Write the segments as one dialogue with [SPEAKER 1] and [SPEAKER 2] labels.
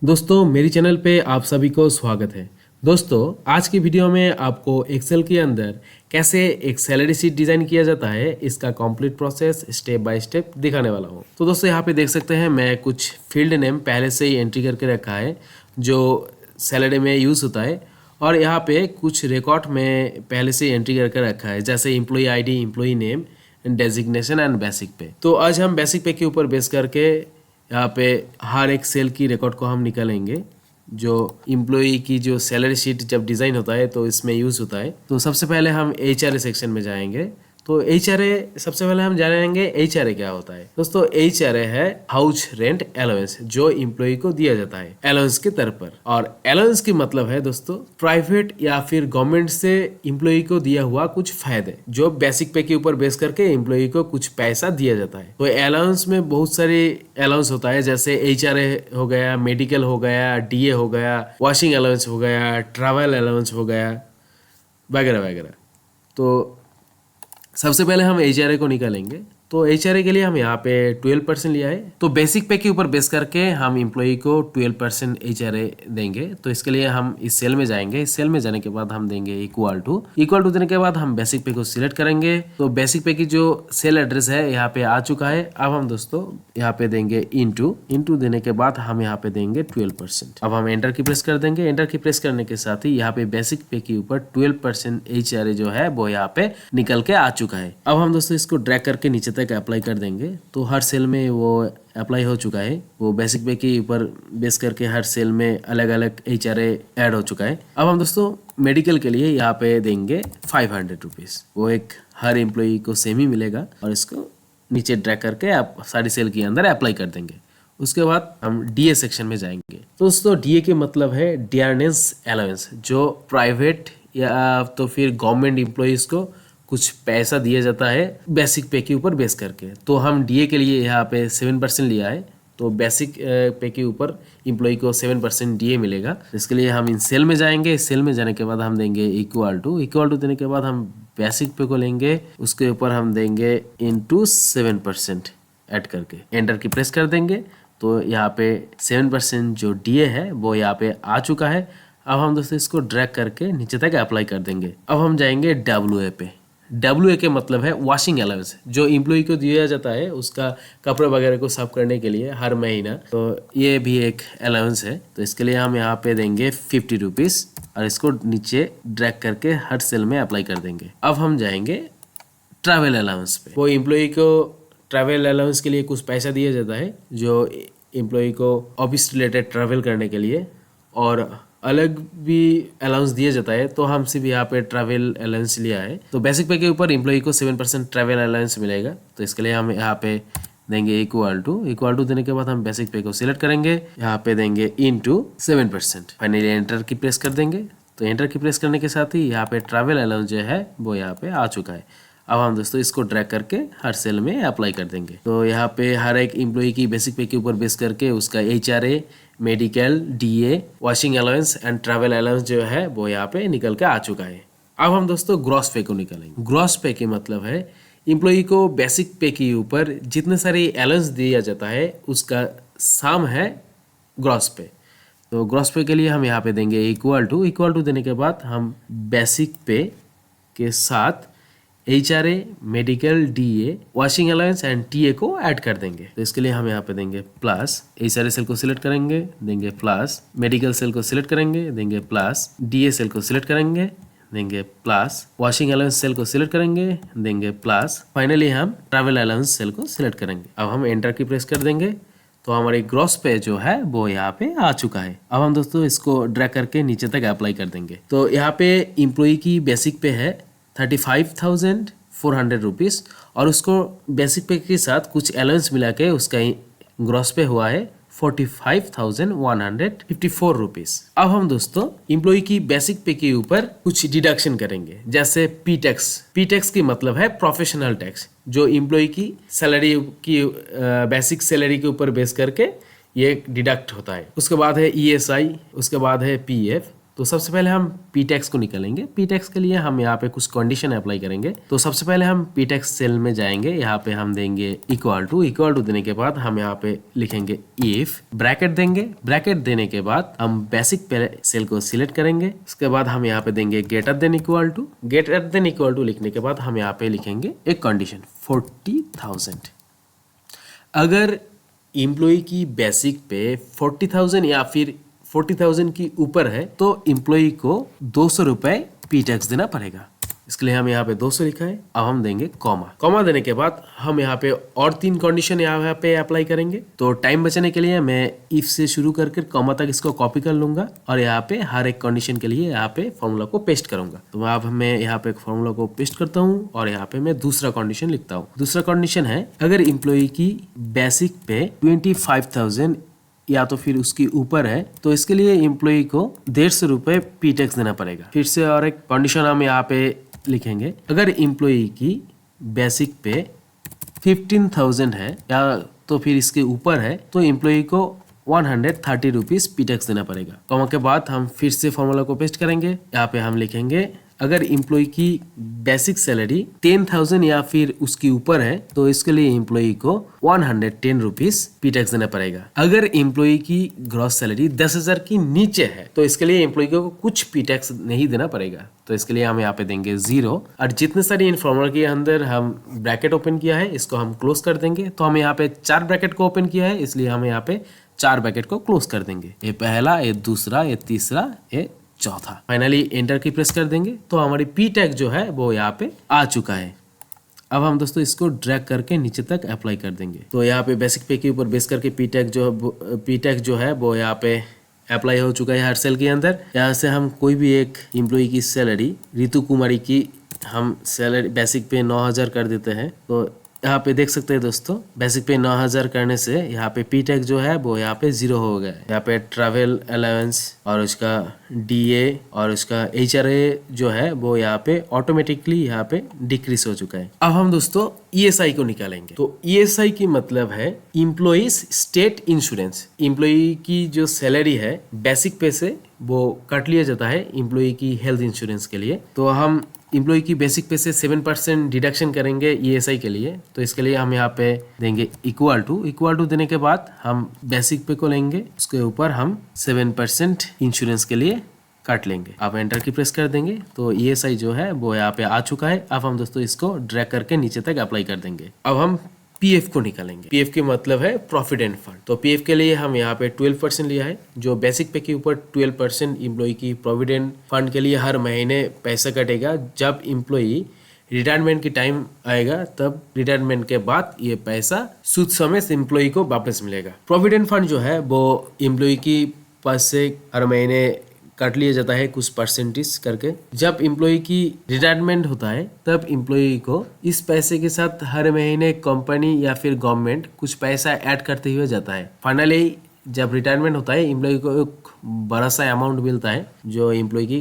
[SPEAKER 1] दोस्तों मेरी चैनल पे आप सभी को स्वागत है। दोस्तों आज की वीडियो में आपको एक्सेल के अंदर कैसे एक सैलरी शीट डिजाइन किया जाता है इसका complete process step by step दिखाने वाला हूँ। तो दोस्तों यहाँ पे देख सकते हैं मैं कुछ फील्ड नेम पहले से ही एंट्री करके रखा है जो सैलरी में यूज़ होता है, और यहाँ पे कुछ रिकॉर्ड में पहले से ही एंट्री करके रखा है जैसे employee ID, employee name, designation and basic पे। तो आज हम बेसिक पे के ऊपर बेस करके यहाँ पे हर एक सेल की रिकॉर्ड को हम निकालेंगे जो एम्प्लॉई की जो सैलरी शीट जब डिज़ाइन होता है तो इसमें यूज़ होता है। तो सबसे पहले हम एचआरए सेक्शन में जाएंगे। तो एचआरए सबसे पहले हम जानेंगे एचआरए क्या होता है। दोस्तों एचआरए है हाउस रेंट अलाउंस जो एम्प्लॉई को दिया जाता है अलाउंस के तौर पर, और अलाउंस की मतलब है दोस्तों प्राइवेट या फिर गवर्नमेंट से एम्प्लॉई को दिया हुआ कुछ फायदे जो बेसिक पे के ऊपर बेस करके एम्प्लॉई को कुछ पैसा दिया जाता है। तो अलाउंस में बहुत सारे अलाउंस होता है जैसे एचआरए हो गया, मेडिकल हो गया, डीए हो गया, वॉशिंग अलाउंस हो गया, ट्रैवल अलाउंस हो गया, वगैरह वगैरह। तो सबसे पहले हम एचआरए को निकालेंगे। तो एचआरए के लिए हम यहाँ पे 12% लिया है। तो बेसिक पे के ऊपर बेस करके हम एम्प्लॉई को 12% एचआरए देंगे। तो इसके लिए हम इस सेल में जाएंगे। इस सेल में जाने के बाद हम देंगे इक्वल टू देने के बाद हम बेसिक पे को सिलेक्ट करेंगे। तो बेसिक पे की जो सेल एड्रेस है यहाँ पे आ चुका है। अब हम दोस्तों यहाँ पे देंगे इंटू देने के बाद हम यहाँ पे देंगे 12%। अब हम एंटर की प्रेस कर देंगे। एंटर की प्रेस करने के साथ ही यहाँ पे बेसिक पे के ऊपर 12% एचआरए जो है वो यहाँ पे निकल के आ चुका है। अब हम दोस्तों इसको ड्रैग करके नीचे तक अप्लाई कर देंगे। तो हर सेल में वो अप्लाई हो चुका है। वो बेसिक पे के ऊपर बेस करके हर सेल में अलग अलग एचआरए ऐड हो चुका है। अब हम दोस्तों मेडिकल के लिए यहाँ पे देंगे 500 रुपीज़। वो एक हर एम्प्लॉई को सेम ही मिलेगा, और इसको नीचे ड्रैग करके आप सारी सेल के अंदर अप्लाई कर देंगे। उसके बाद हम डीए सेक्शन में जाएंगे। तो दोस्तों डीए के मतलब है डियरनेस अलाउंस, जो प्राइवेट या तो फिर गवर्नमेंट एम्प्लॉइज को कुछ पैसा दिया जाता है बेसिक पे के ऊपर बेस करके। तो हम डीए के लिए यहाँ पे 7% लिया है। तो बेसिक पे के ऊपर एम्प्लॉय को 7% डीए मिलेगा। इसके लिए हम इन सेल में जाएंगे। सेल में जाने के बाद हम देंगे इक्वल टू देने के बाद हम बेसिक पे को लेंगे, उसके ऊपर हम देंगे इंटू 7% ऐड करके एंटर की प्रेस कर देंगे। तो यहाँ पे 7% जो डीए है वो यहाँ पे आ चुका है। अब हम दोस्तों इसको ड्रैग करके नीचे तक अप्लाई कर देंए। अब हम जाएंगे डब्ल्यूए पे। डब्ल्यूए के मतलब है वॉशिंग अलाउंस, जो एम्प्लॉय को दिया जाता है उसका कपड़े वगैरह को साफ करने के लिए हर महीना। तो ये भी एक अलाउंस है। तो इसके लिए हम यहाँ पे देंगे 50 रुपीज़, और इसको नीचे ड्रैग करके हर सेल में अप्लाई कर देंगे। अब हम जाएंगे ट्रैवल अलाउंस पे। वो एम्प्लॉय को ट्रैवल अलाउंस के लिए कुछ पैसा दिया जाता है जो एम्प्लॉय को ऑफिस रिलेटेड ट्रैवल करने के लिए, और अलग भी अलाउंस दिया जाता है। तो हमसे भी यहाँ पे ट्रैवल अलाउंस लिया है। तो बेसिक पे के ऊपर एम्प्लॉय को 7% ट्रैवल अलाउंस मिलेगा। तो इसके लिए हम यहाँ पे देंगे इक्वल टू देने के बाद हम बेसिक पे को सिलेक्ट करेंगे। यहाँ पे देंगे इंटू 7%। फाइनली एंटर की प्रेस कर देंगे। तो एंटर की प्रेस करने के साथ ही यहाँ पे ट्रैवल अलाउंस जो है वो यहाँ पे आ चुका है। अब हम दोस्तों इसको ड्रैग करके हर सेल में अप्लाई कर देंगे। तो यहाँ पे हर एक एम्प्लॉय की बेसिक पे के ऊपर बेस करके उसका HRA, medical, DA, washing allowance and travel allowance जो है वो यहाँ पे निकल के आ चुका है। अब हम दोस्तों ग्रॉस पे को निकालेंगे। ग्रॉस पे के मतलब है एम्प्लॉय को बेसिक पे के ऊपर जितने सारे अलाउंस दिया जाता है उसका साम है ग्रॉस पे। तो ग्रॉस पे के लिए हम यहाँ पे देंगे इक्वल टू देने के बाद हम बेसिक पे के साथ HRA, medical, DA, washing allowance and TA को ऐड कर देंगे। तो इसके लिए हम यहाँ पे देंगे प्लस, एचआरए सेल को सिलेक्ट करेंगे, देंगे प्लस, मेडिकल सेल को सिलेक्ट करेंगे, देंगे प्लस, डीए सेल को सिलेक्ट करेंगे, देंगे प्लस, वॉशिंग अलाउंस सेल को सिलेक्ट करेंगे, देंगे प्लस, फाइनली हम ट्रैवल अलाउंस सेल को सिलेक्ट करेंगे। अब हम एंटर की प्रेस कर देंगे। तो हमारी ग्रॉस पे जो है वो यहाँ पे आ चुका है। अब हम दोस्तों इसको ड्रैग करके नीचे तक अप्लाई कर देंगे। तो यहाँ पे एम्प्लॉय की बेसिक पे है 35,400 रुपीज़, और उसको बेसिक पे के साथ कुछ अलाउंस मिला के उसका ग्रॉस पे हुआ है 45,154 रुपीज़। अब हम दोस्तों एम्प्लॉय की बेसिक पे के ऊपर कुछ डिडक्शन करेंगे जैसे पी टैक्स की मतलब है प्रोफेशनल टैक्स, जो एम्प्लॉय की सैलरी की बेसिक सैलरी के ऊपर बेस करके ये डिडक्ट होता है। उसके बाद है ईएसआई, उसके बाद है पीएफ। तो सबसे पहले हम पी टैक्स को निकालेंगे। पी टैक्स के लिए हम यहाँ पे कुछ कंडीशन अप्लाई करेंगे। तो सबसे पहले हम पी टैक्स सेल में जाएंगे, यहाँ पे हम देंगे इक्वल टू देने के बाद हम यहाँ पे लिखेंगे इफ, ब्रैकेट देंगे। ब्रैकेट देने के बाद हम बेसिक सेल को सिलेक्ट करेंगे। उसके बाद हम यहाँ पे देंगे ग्रेटर देन इक्वल टू लिखने के बाद हम यहाँ पे लिखेंगे एक कंडीशन 40,000। अगर एम्प्लॉय की बेसिक पे 40,000 या फिर 40,000 की ऊपर है तो एम्प्लॉय को 200 रुपए पी टैक्स देना पड़ेगा। इसके लिए हम यहाँ पे 200 लिखा है। अब हम देंगे कॉमा देने के बाद हम यहाँ पे और 3 कंडीशन यहाँ पे अप्लाई करेंगे। तो टाइम बचाने के लिए मैं इफ से शुरू करके कॉमा तक इसको कॉपी कर लूंगा और यहाँ पे हर एक कंडीशन के लिए यहाँ पे फॉर्मूला को पेस्ट करूंगा। तो अब मैं यहाँ पे फॉर्मूला को पेस्ट करता हूँ और यहाँ पे मैं दूसरा कंडीशन लिखता हूँ। दूसरा कंडीशन है अगर एम्प्लॉय की बेसिक पे 25,000 या तो फिर उसकी ऊपर है तो इसके लिए एम्प्लॉय को 150 रुपए पी टैक्स देना पड़ेगा। फिर से और एक कंडीशन हम यहाँ पे लिखेंगे, अगर एम्प्लॉय की बेसिक पे 15,000 है या तो फिर इसके ऊपर है तो एम्प्लॉय को 130 रुपीज पी टैक्स देना पड़ेगा। कॉमा के बाद हम फिर से फॉर्मूला को पेस्ट करेंगे। यहाँ पे हम लिखेंगे अगर एम्प्लॉय की बेसिक सैलरी 10,000 या फिर उसके ऊपर है तो इसके लिए एम्प्लॉय को 110 रुपीज पी टैक्स देना पड़ेगा। अगर एम्प्लॉय की ग्रॉस सैलरी 10,000 की नीचे है तो इसके लिए एम्प्लॉय को कुछ पी टैक्स नहीं देना पड़ेगा। तो इसके लिए हम यहाँ पे देंगे 0 और जितने सारी इन फॉर्मूला के अंदर हम ब्रैकेट ओपन किया है इसको हम क्लोज कर देंगे। तो हम यहाँ पे 4 ब्रैकेट को ओपन किया है इसलिए हम यहाँ पे 4 ब्रैकेट को क्लोज कर देंगे। ये पहला, ये दूसरा, ये तीसरा, ये चौथा। फाइनली एंटर की प्रेस कर देंगे तो हमारी पी टैग जो है वो यहाँ पे आ चुका है। अब हम दोस्तों इसको ड्रैग करके नीचे तक अप्लाई कर देंगे। तो यहाँ पे बेसिक पे के ऊपर बेस करके पी टैग जो है वो यहाँ पे अप्लाई हो चुका है हर सेल के अंदर। यहाँ से हम कोई भी एक एम्प्लॉय की सैलरी रितु कुमारी की हम सैलरी बेसिक पे 9,000 कर देते हैं। तो यहाँ पे देख सकते हैं दोस्तों बेसिक पे 9,000 करने से यहाँ पे पी टैग जो है वो यहाँ पे 0 हो गया है। यहाँ पे ट्रैवल अलाउंस और उसका डीए और उसका HRA जो है वो यहाँ पे ऑटोमेटिकली यहाँ पे डिक्रीज हो चुका है। अब हम दोस्तों ESI को निकालेंगे। तो ESI की मतलब है इम्प्लॉइज स्टेट इंश्योरेंस। इम्प्लॉय की जो सैलरी है बेसिक पे से वो कट लिया जाता है इम्प्लॉय की हेल्थ इंश्योरेंस के लिए। तो हम इम्प्लॉय की बेसिक पे से 7% डिडक्शन करेंगे ESI के लिए। तो इसके लिए हम यहाँ पे देंगे इक्वल टू देने के बाद हम बेसिक पे को लेंगे, उसके ऊपर हम 7% इंश्योरेंस के लिए काट लेंगे। अब एंटर की प्रेस कर देंगे तो ESI जो है वो यहाँ पे आ चुका है। अब हम दोस्तों इसको ड्रैग करके नीचे तक अप्लाई कर देंगे। अब हम PF को निकालेंगे। PF की मतलब है प्रोविडेंट फंड। तो PF के लिए हम यहाँ पे 12% लिया है। जो बेसिक पे के ऊपर 12% एम्प्लॉय की प्रोविडेंट फंड के लिए हर महीने पैसा कटेगा। जब एम्प्लॉय रिटायरमेंट की टाइम आएगा तब रिटायरमेंट के बाद ये पैसा सूद समेत एम्प्लॉय को वापस मिलेगा। प्रोविडेंट फंड जो है वो एम्प्लॉय की पास से हर महीने काट लिया जाता है कुछ परसेंटेज करके। जब एम्प्लॉय की रिटायरमेंट होता है तब एम्प्लॉय को इस पैसे के साथ हर महीने कंपनी या फिर गवर्नमेंट कुछ पैसा ऐड करते हुए जाता है। फाइनली जब रिटायरमेंट होता है एम्प्लॉय को एक बड़ा सा अमाउंट मिलता है जो एम्प्लॉय की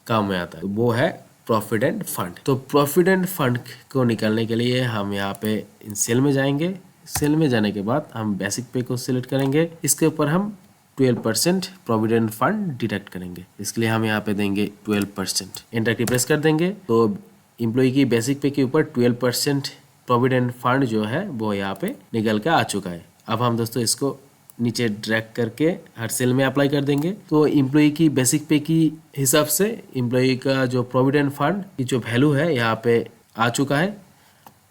[SPEAKER 1] काम में आता है, वो है प्रोविडेंट फंड। तो प्रोविडेंट फंड को निकालने के लिए हम यहाँ पे इन सेल में जाएंगे। सेल में जाने के बाद हम बेसिक पे को सिलेक्ट करेंगे, इसके ऊपर हम 12% प्रोविडेंट फंड डिडक्ट करेंगे। इसके लिए हम यहाँ पे देंगे 12%। एंटर की प्रेस कर देंगे तो एम्प्लॉय की बेसिक पे के ऊपर 12% प्रोविडेंट फंड जो है वो यहाँ पे निकल के आ चुका है। अब हम दोस्तों इसको नीचे ड्रैग करके हर सेल में अप्लाई कर देंगे। तो एम्प्लॉय की बेसिक पे की हिसाब से एम्प्लॉय का जो प्रोविडेंट फंड की जो वैल्यू है यहाँ पे आ चुका है।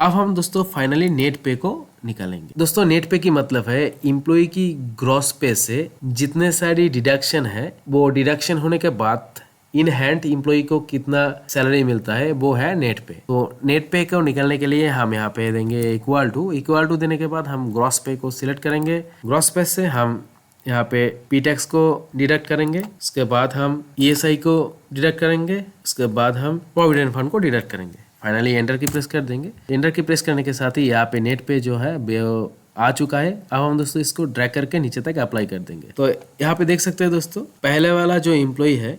[SPEAKER 1] अब हम दोस्तों फाइनली नेट पे को निकालेंगे। दोस्तों नेट पे की मतलब है एम्प्लॉय की ग्रॉस पे से जितने सारी डिडक्शन है वो डिडक्शन होने के बाद इन हैंड एम्प्लॉय को कितना सैलरी मिलता है वो है नेट पे। तो नेट पे को निकालने के लिए हम यहाँ पे देंगे इक्वल टू देने के बाद हम ग्रॉस पे को सिलेक्ट करेंगे। ग्रॉस पे से हम यहाँ पे पी टैक्स को डिडक्ट करेंगे, उसके बाद हम ESI को डिडक्ट करेंगे, उसके बाद हम प्रोविडेंट फंड को डिडक्ट करेंगे। फाइनली एंटर की प्रेस कर देंगे। एंटर की प्रेस करने के साथ ही यहाँ पे नेट पे जो है वो आ चुका है। अब हम दोस्तों इसको ड्रैग करके नीचे तक अप्लाई कर देंगे। तो यहाँ पे देख सकते हैं दोस्तों पहले वाला जो एम्प्लॉय है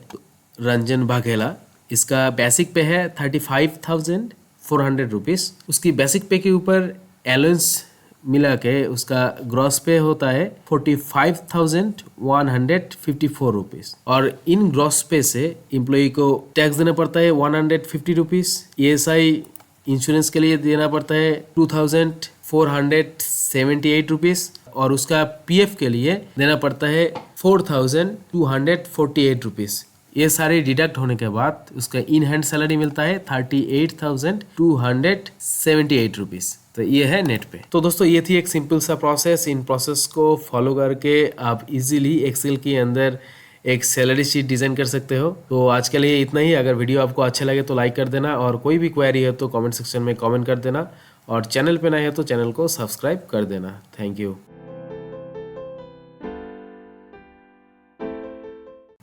[SPEAKER 1] रंजन बाघेला, इसका बेसिक पे है 35,400 रुपीज। उसकी बेसिक पे के ऊपर अलाउंस मिला के उसका ग्रॉस पे होता है 45,154 रुपीज। और इन ग्रॉस पे से एम्प्लॉय को टैक्स देना पड़ता है 150 रुपीज, ESI इंश्योरेंस के लिए देना पड़ता है 2,478 रुपीज, और उसका PF के लिए देना पड़ता है 4,248 रुपीज। ये सारे डिडक्ट होने के बाद उसका इन हैंड सैलरी मिलता है 38,278 रुपीज। तो ये है नेट पे। तो दोस्तों ये थी एक सिंपल सा प्रोसेस। इन प्रोसेस को फॉलो करके आप इजीली एक्सेल के अंदर एक सैलरी शीट डिजाइन कर सकते हो। तो आज के लिए इतना ही। अगर वीडियो आपको अच्छा लगे तो लाइक कर देना, और कोई भी क्वेरी है तो कमेंट सेक्शन में कमेंट कर देना, और चैनल पे नए हो तो चैनल को सब्सक्राइब कर देना। Thank you.